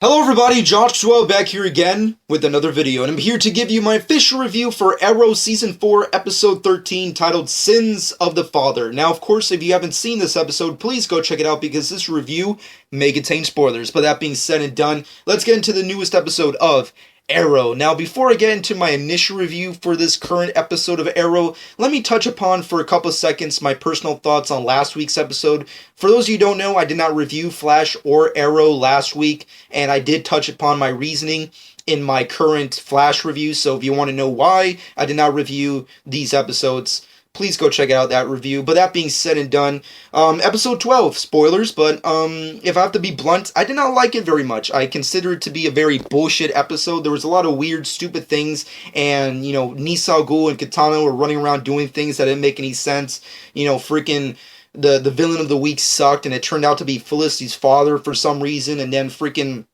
Hello everybody, Joshua back here again with another video, and I'm here to give you my official review for Arrow Season 4, Episode 13, titled Sins of the Father. Now, of course, if you haven't seen this episode, please go check it out because this review may contain spoilers. But that being said and done, let's get into the newest episode of Arrow. Now, before I get into my initial review for this current episode of Arrow, let me touch upon for a couple seconds my personal thoughts on last week's episode. For those of you who don't know, I did not review Flash or Arrow last week, and I did touch upon my reasoning in my current Flash review, so if you want to know why I did not review these episodes, please go check out that review. But that being said and done, episode 12, spoilers, but if I have to be blunt, I did not like it very much. I consider it to be a very bullshit episode. There was a lot of weird, stupid things, and, you know, Nisal Ghul and Katana were running around doing things that didn't make any sense. You know, freaking the villain of the week sucked, and it turned out to be Felicity's father for some reason, and then freaking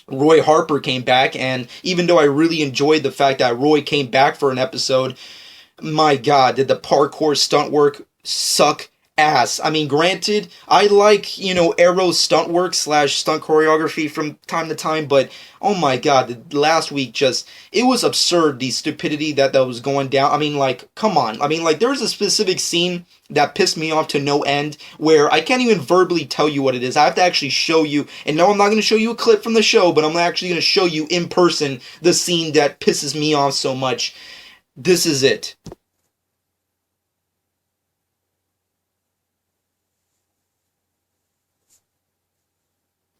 Roy Harper came back, and even though I really enjoyed the fact that Roy came back for an episode, my god, did the parkour stunt work suck ass. I mean, granted, I like, you know, Arrow's stunt work slash stunt choreography from time to time, but oh my god, the last week just, it was absurd, the stupidity that was going down. I mean, like, come on. I mean, like, there was a specific scene that pissed me off to no end, where I can't even verbally tell you what it is. I have to actually show you, and no, I'm not going to show you a clip from the show, but I'm actually going to show you in person the scene that pisses me off so much. This is it.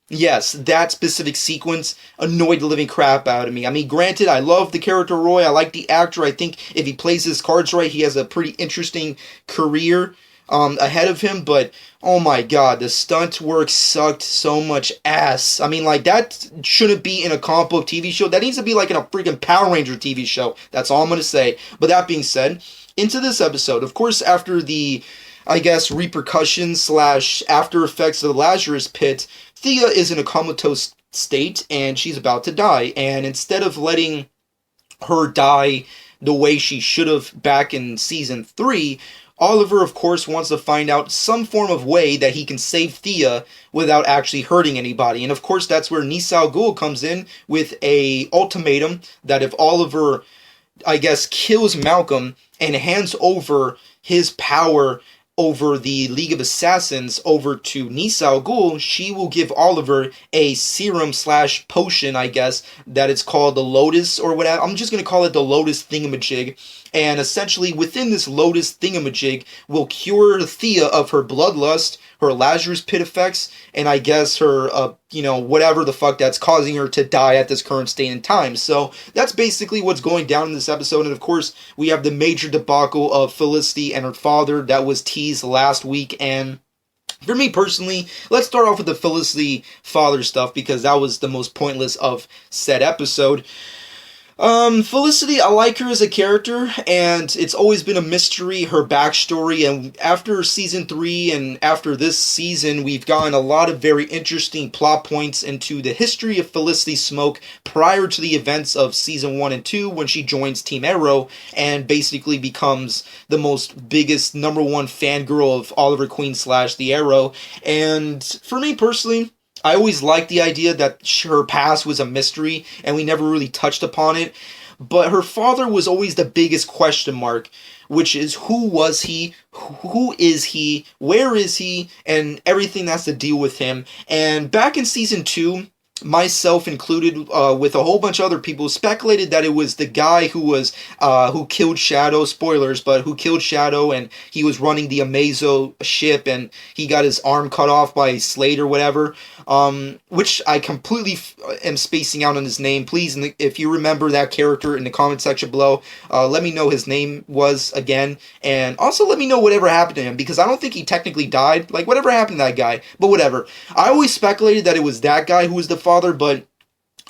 Yes, that specific sequence annoyed the living crap out of me. I mean, granted, I love the character Roy. I like the actor. I think if he plays his cards right, he has a pretty interesting career ahead of him. But, oh my god, the stunt work sucked so much ass. I mean, like, that shouldn't be in a comic book TV show. That needs to be like in a freaking Power Ranger TV show. That's all I'm going to say. But that being said, into this episode, of course, after the, I guess, repercussions slash after effects of the Lazarus Pit, Thea is in a comatose state and she's about to die. And instead of letting her die the way she should have back in season 3, Oliver, of course, wants to find out some form of way that he can save Thea without actually hurting anybody. And of course, that's where Nisal Ghul comes in with a ultimatum that if Oliver, I guess, kills Malcolm and hands over his power over the League of Assassins over to Nisal Ghul, she will give Oliver a serum slash potion, I guess, that it's called the Lotus or whatever. I'm just going to call it the Lotus thingamajig. And essentially, within this Lotus thingamajig will cure Thea of her bloodlust, her Lazarus Pit effects, and I guess her, you know, whatever the fuck that's causing her to die at this current state in time. So that's basically what's going down in this episode. And of course, we have the major debacle of Felicity and her father that was teased last week. And for me personally, let's start off with the Felicity father stuff because that was the most pointless of said episode. Felicity, I like her as a character, and it's always been a mystery, her backstory, and after season 3 and after this season, we've gotten a lot of very interesting plot points into the history of Felicity Smoke prior to the events of season 1 and 2 when she joins Team Arrow and basically becomes the most biggest #1 fangirl of Oliver Queen slash The Arrow. And for me personally, I always liked the idea that her past was a mystery, and we never really touched upon it. But her father was always the biggest question mark, which is who was he, who is he, where is he, and everything that's to deal with him. And back in season 2, myself included, with a whole bunch of other people, speculated that it was the guy who killed Shadow, spoilers, but who killed Shadow, and he was running the Amazo ship, and he got his arm cut off by Slade or whatever, which I completely am spacing out on his name. Please, if you remember that character in the comment section below, let me know his name was again, and also let me know whatever happened to him, because I don't think he technically died, like whatever happened to that guy, but whatever. I always speculated that it was that guy who was the father, but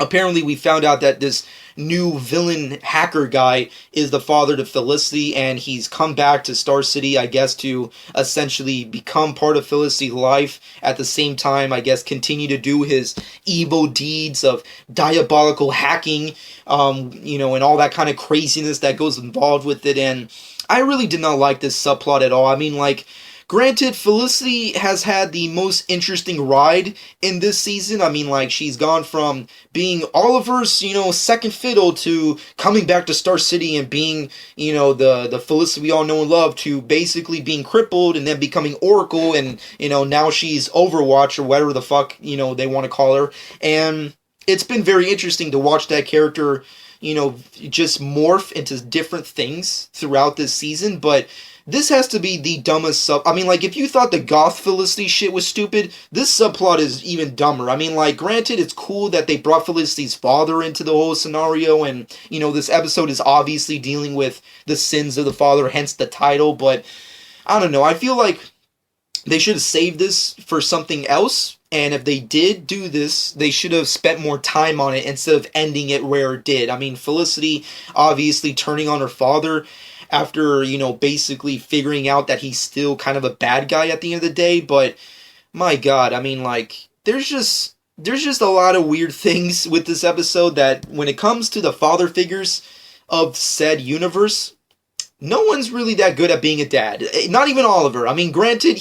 apparently we found out that this new villain hacker guy is the father to Felicity, and he's come back to Star City, I guess, to essentially become part of Felicity's life, at the same time, I guess, continue to do his evil deeds of diabolical hacking, you know, and all that kind of craziness that goes involved with it. And I really did not like this subplot at all. I mean, like, Granted, Felicity has had the most interesting ride in this season. I mean, like, she's gone from being Oliver's, second fiddle to coming back to Star City and being, the Felicity we all know and love to basically being crippled and then becoming Oracle and, now she's Overwatch or whatever the fuck, they want to call her. And it's been very interesting to watch that character, just morph into different things throughout this season, but this has to be the dumbest I mean, like, if you thought the Goth Felicity shit was stupid, this subplot is even dumber. I mean, like, granted, it's cool that they brought Felicity's father into the whole scenario, and, this episode is obviously dealing with the sins of the father, hence the title, but, I don't know, I feel like they should have saved this for something else, and if they did do this, they should have spent more time on it instead of ending it where it did. I mean, Felicity obviously turning on her father after, basically figuring out that he's still kind of a bad guy at the end of the day, but my god, I mean, like, there's just a lot of weird things with this episode that when it comes to the father figures of said universe, no one's really that good at being a dad. Not even Oliver. I mean, granted,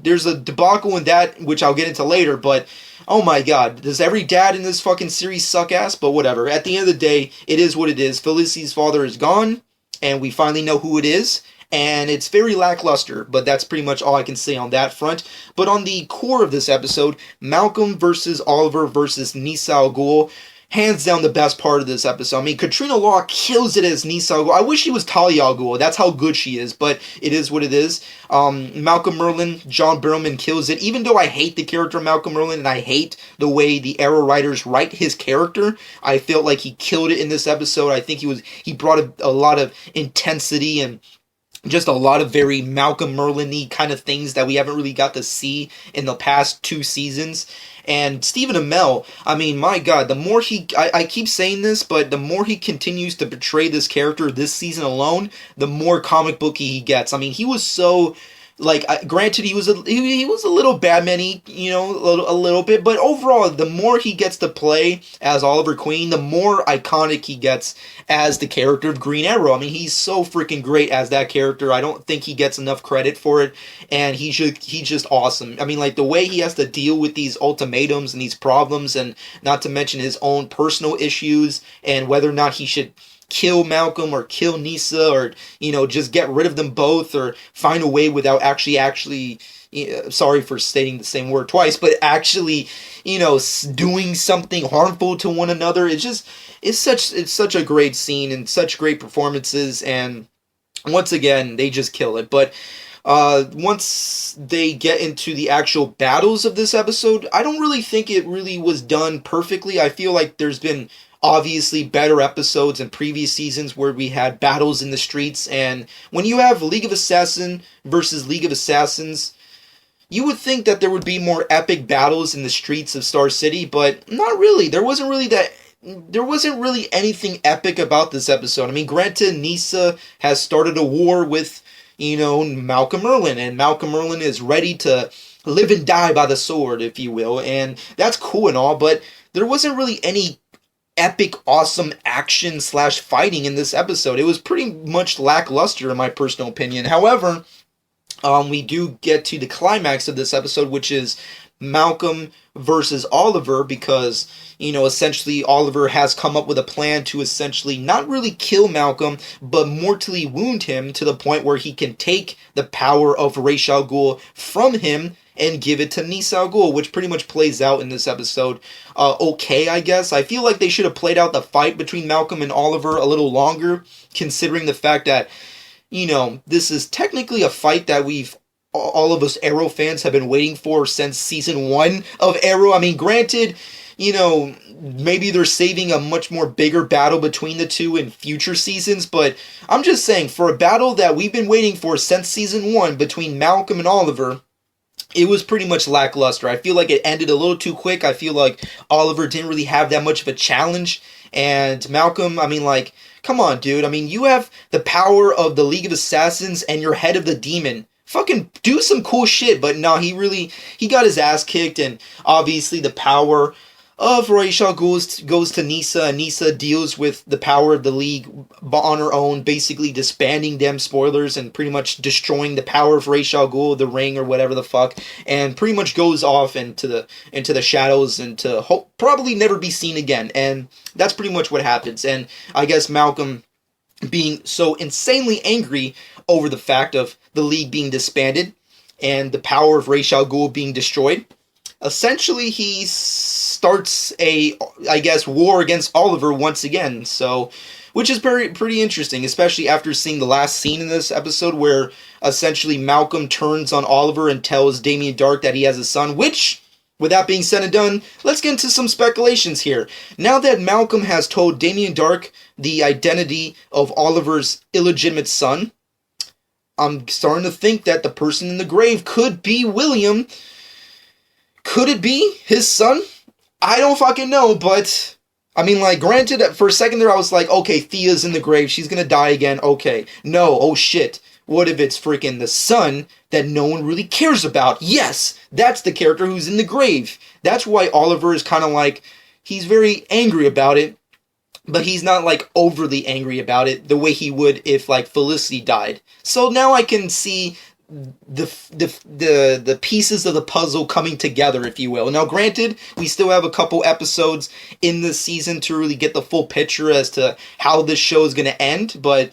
there's a debacle in that, which I'll get into later, but oh my god, does every dad in this fucking series suck ass? But whatever. At the end of the day, it is what it is. Felicity's father is gone, and we finally know who it is, and it's very lackluster, but that's pretty much all I can say on that front. But on the core of this episode, Malcolm versus Oliver versus Nisa Al Ghul, hands down the best part of this episode. I mean, Katrina Law kills it as Nisa Al Ghul. I wish she was Talia Al Ghul. That's how good she is, but it is what it is. Malcolm Merlin, John Barrowman kills it. Even though I hate the character Malcolm Merlin and I hate the way the Arrow writers write his character, I felt like he killed it in this episode. I think he brought a lot of intensity and just a lot of very Malcolm Merlin-y kind of things that we haven't really got to see in the past 2 seasons. And Stephen Amell, I mean, my god, the more I keep saying this, but the more he continues to portray this character this season alone, the more comic booky he gets. I mean, he was so, like, granted, he was a little Batman-y, a little bit, but overall, the more he gets to play as Oliver Queen, the more iconic he gets as the character of Green Arrow. I mean, he's so freaking great as that character. I don't think he gets enough credit for it, and he's just awesome. I mean, like, the way he has to deal with these ultimatums and these problems, and not to mention his own personal issues, and whether or not he should kill Malcolm or kill Nisa or, just get rid of them both or find a way without actually, sorry for stating the same word twice, but actually, doing something harmful to one another. It's such a great scene and such great performances, and once again, they just kill it. But once they get into the actual battles of this episode, I don't really think it really was done perfectly. I feel like there's been obviously better episodes in previous seasons where we had battles in the streets, and when you have League of Assassins versus League of Assassins, you would think that there would be more epic battles in the streets of Star City, but not really. There wasn't really anything epic about this episode. I mean, granted, Nisa has started a war with, Malcolm Merlin, and Malcolm Merlin is ready to live and die by the sword, if you will, and that's cool and all, but there wasn't really any epic, awesome action / fighting in this episode. It was pretty much lackluster in my personal opinion. However, we do get to the climax of this episode, which is Malcolm versus Oliver, because, essentially Oliver has come up with a plan to essentially not really kill Malcolm, but mortally wound him to the point where he can take the power of Ra's al Ghul from him and give it to Nisa Al Ghul, which pretty much plays out in this episode. Okay, I guess. I feel like they should have played out the fight between Malcolm and Oliver a little longer, considering the fact that, this is technically a fight that all of us Arrow fans have been waiting for since season 1 of Arrow. I mean, granted, maybe they're saving a much more bigger battle between the two in future seasons, but I'm just saying, for a battle that we've been waiting for since season 1 between Malcolm and Oliver, it was pretty much lackluster. I feel like it ended a little too quick. I feel like Oliver didn't really have that much of a challenge. And Malcolm, I mean, like, come on, dude. I mean, you have the power of the League of Assassins and you're head of the demon. Fucking do some cool shit. But no, he got his ass kicked. And obviously the power of Ra's al Ghul goes to Nisa, and Nisa deals with the power of the League on her own, basically disbanding them, spoilers, and pretty much destroying the power of Ra's al Ghul, the ring or whatever the fuck, and pretty much goes off into the shadows and to probably never be seen again. And that's pretty much what happens. And I guess Malcolm, being so insanely angry over the fact of the League being disbanded and the power of Ra's al Ghul being destroyed, essentially he starts I guess, war against Oliver once again. So, which is pretty interesting, especially after seeing the last scene in this episode where essentially Malcolm turns on Oliver and tells Damien Dark that he has a son, which, with that being said and done, let's get into some speculations here. Now that Malcolm has told Damien Dark the identity of Oliver's illegitimate son, I'm starting to think that the person in the grave could be William. Could it be his son? I don't fucking know, but I mean, like, granted, for a second there I was like, okay, Thea's in the grave, she's gonna die again, okay. No, oh shit. What if it's freaking the son that no one really cares about? Yes, that's the character who's in the grave. That's why Oliver is kind of like, he's very angry about it, but he's not like overly angry about it the way he would if like Felicity died. So now I can see the pieces of the puzzle coming together, if you will. Now, granted, we still have a couple episodes in this season to really get the full picture as to how this show is going to end, but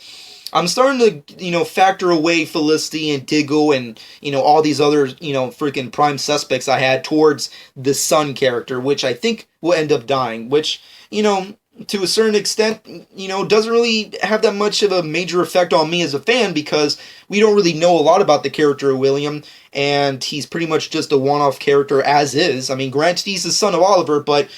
I'm starting to, factor away Felicity and Diggle and, all these other, freaking prime suspects I had towards the son character, which I think will end up dying, which, to a certain extent, doesn't really have that much of a major effect on me as a fan because we don't really know a lot about the character of William, and he's pretty much just a one-off character as is. I mean, granted, he's the son of Oliver, but,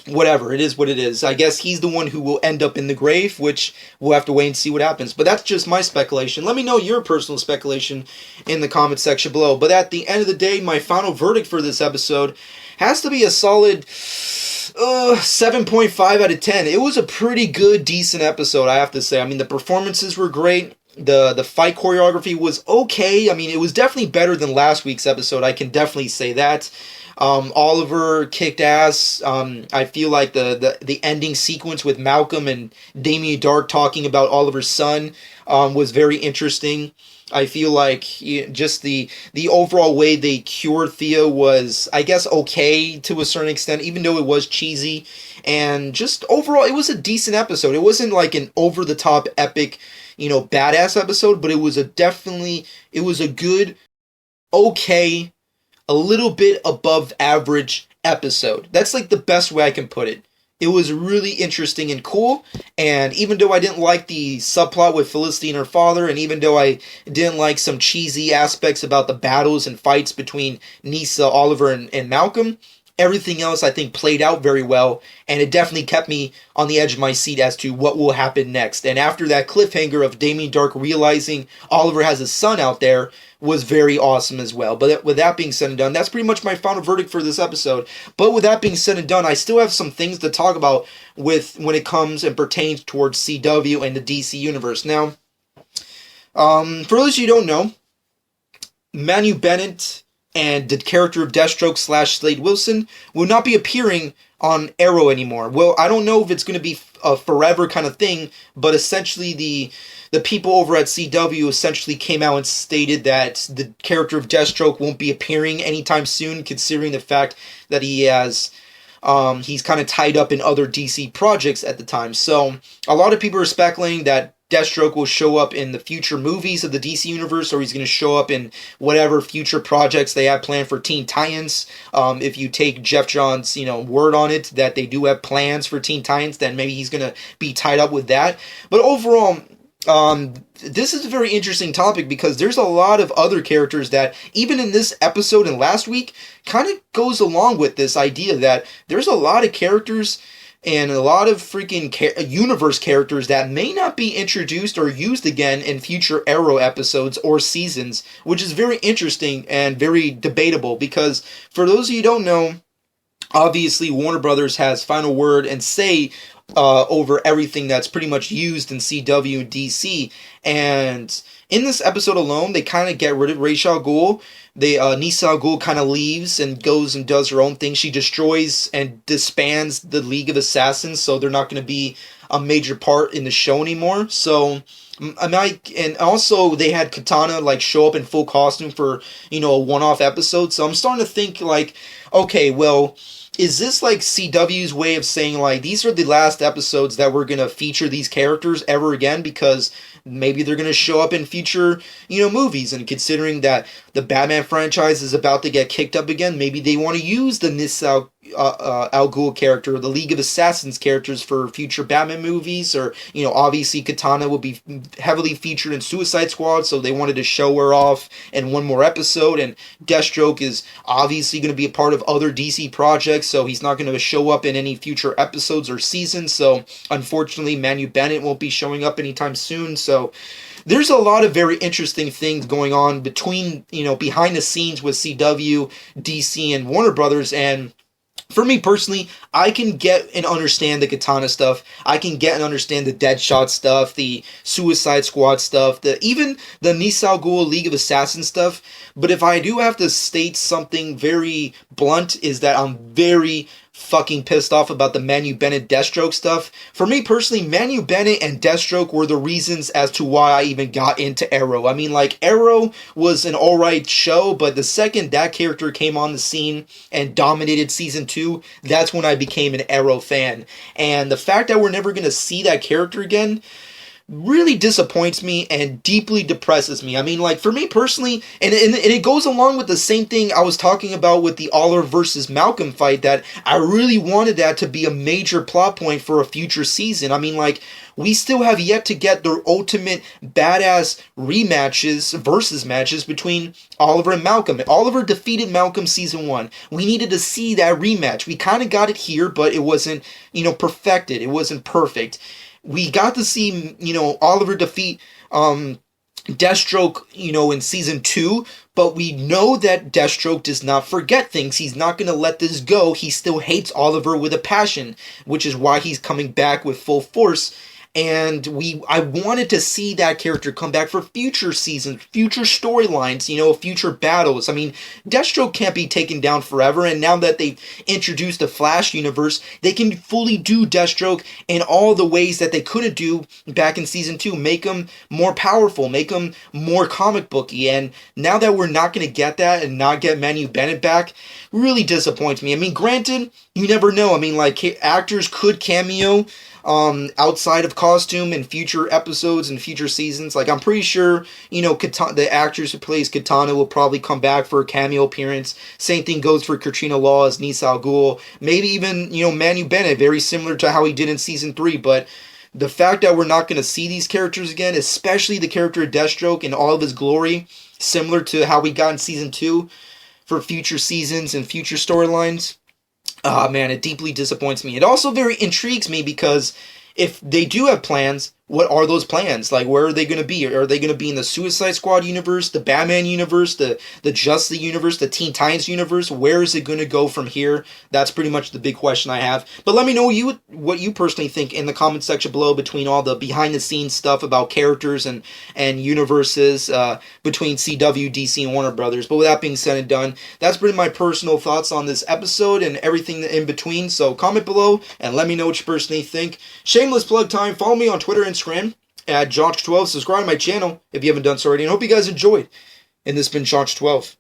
whatever, it is what it is. I guess he's the one who will end up in the grave, which we'll have to wait and see what happens. But that's just my speculation. Let me know your personal speculation in the comment section below. But at the end of the day, my final verdict for this episode has to be a solid 7.5 out of 10. It was a pretty good, decent episode, I have to say. I mean, the performances were great. The fight choreography was okay. I mean, it was definitely better than last week's episode. I can definitely say that. Oliver kicked ass. I feel like the ending sequence with Malcolm and Damien Dark talking about Oliver's son was very interesting. I feel like just the overall way they cured Thea was, I guess, okay to a certain extent, even though it was cheesy. And just overall, it was a decent episode. It wasn't like an over-the-top epic, badass episode, but it was a good, okay, a little bit above average episode. That's like the best way I can put it. It was really interesting and cool, and even though I didn't like the subplot with Felicity and her father, and even though I didn't like some cheesy aspects about the battles and fights between Nisa, Oliver, and Malcolm, everything else I think played out very well, and it definitely kept me on the edge of my seat as to what will happen next. And after that cliffhanger of Damien Dark realizing Oliver has a son out there was very awesome as well. But with that being said and done, that's pretty much my final verdict for this episode. But with that being said and done, I still have some things to talk about when it comes and pertains towards CW and the DC Universe. Now, for those of you who don't know, Manu Bennett and the character of Deathstroke / Slade Wilson will not be appearing on Arrow anymore. Well, I don't know if it's going to be a forever kind of thing, but essentially the people over at CW essentially came out and stated that the character of Deathstroke won't be appearing anytime soon, considering the fact that he's kind of tied up in other DC projects at the time. So a lot of people are speculating that Deathstroke will show up in the future movies of the DC Universe, or he's going to show up in whatever future projects they have planned for Teen Titans. If you take Jeff Johns' word on it that they do have plans for Teen Titans, then maybe he's going to be tied up with that. But overall, this is a very interesting topic because there's a lot of other characters that, even in this episode and last week, kind of goes along with this idea that there's a lot of characters and a lot of freaking universe characters that may not be introduced or used again in future Arrow episodes or seasons, which is very interesting and very debatable because, for those of you who don't know, obviously Warner Brothers has final word and say over everything that's pretty much used in CW and DC. And in this episode alone, they kind of get rid of Ra's al Ghul, Nisa Al Ghul kind of leaves and goes and does her own thing. She destroys and disbands the League of Assassins, so they're not going to be a major part in the show anymore. So and also they had Katana like show up in full costume for a one-off episode. So I'm starting to think like, okay, well, is this like CW's way of saying like these are the last episodes that we're gonna feature these characters ever again, because maybe they're gonna show up in future movies, and considering that the Batman franchise is about to get kicked up again, maybe they want to use the Nissa Al Ghul character, the League of Assassins characters for future Batman movies, or obviously Katana will be heavily featured in Suicide Squad, so they wanted to show her off in one more episode, and Deathstroke is obviously going to be a part of other DC projects, so he's not going to show up in any future episodes or seasons, so unfortunately Manu Bennett won't be showing up anytime soon, so there's a lot of very interesting things going on between, behind the scenes with CW, DC, and Warner Brothers, and for me personally, I can get and understand the Katana stuff. I can get and understand the Deadshot stuff, the Suicide Squad stuff, even the Nisa Al Ghul League of Assassins stuff. But if I do have to state something very blunt, is that I'm very fucking pissed off about the Manu Bennett Deathstroke stuff. For me personally, Manu Bennett and Deathstroke were the reasons as to why I even got into Arrow. I mean, like, Arrow was an alright show, but the second that character came on the scene and dominated season 2, that's when I became an Arrow fan. And the fact that we're never going to see that character again really disappoints me and deeply depresses me. I mean, like, for me personally, and it goes along with the same thing I was talking about with the Oliver versus Malcolm fight, that I really wanted that to be a major plot point for a future season. I mean, like, we still have yet to get the ultimate badass rematches, versus matches between Oliver and Malcolm. Oliver defeated Malcolm season 1. We needed to see that rematch. We kind of got it here, but it wasn't, perfected. It wasn't perfect. We got to see, Oliver defeat Deathstroke, in season 2, but we know that Deathstroke does not forget things. He's not going to let this go. He still hates Oliver with a passion, which is why he's coming back with full force. And I wanted to see that character come back for future seasons, future storylines, future battles. I mean, Deathstroke can't be taken down forever, and now that they've introduced the Flash universe, they can fully do Deathstroke in all the ways that they couldn't do back in season 2. Make him more powerful, make him more comic booky, and now that we're not going to get that and not get Manu Bennett back, really disappoints me. I mean, granted, you never know. I mean, like, actors could cameo outside of costume in future episodes and future seasons. Like, I'm pretty sure, the actress who plays Katana will probably come back for a cameo appearance. Same thing goes for Katrina Law as Nisa Al Ghul. Maybe even, Manu Bennett, very similar to how he did in season 3, but the fact that we're not going to see these characters again, especially the character of Deathstroke in all of his glory, similar to how we got in season 2 for future seasons and future storylines, man, it deeply disappoints me. It also very intrigues me because if they do have plans, what are those plans? Like, where are they going to be? Are they going to be in the Suicide Squad universe, the Batman universe, the Justice universe, the Teen Titans universe? Where is it going to go from here? That's pretty much the big question I have. But let me know what you personally think in the comment section below, between all the behind-the-scenes stuff about characters and universes between CW, DC, and Warner Brothers. But with that being said and done, that's pretty my personal thoughts on this episode and everything in between. So comment below and let me know what you personally think. Shameless plug time. Follow me on Twitter and Instagram at Josh12. Subscribe to my channel if you haven't done so already. And I hope you guys enjoyed. And this has been Josh12.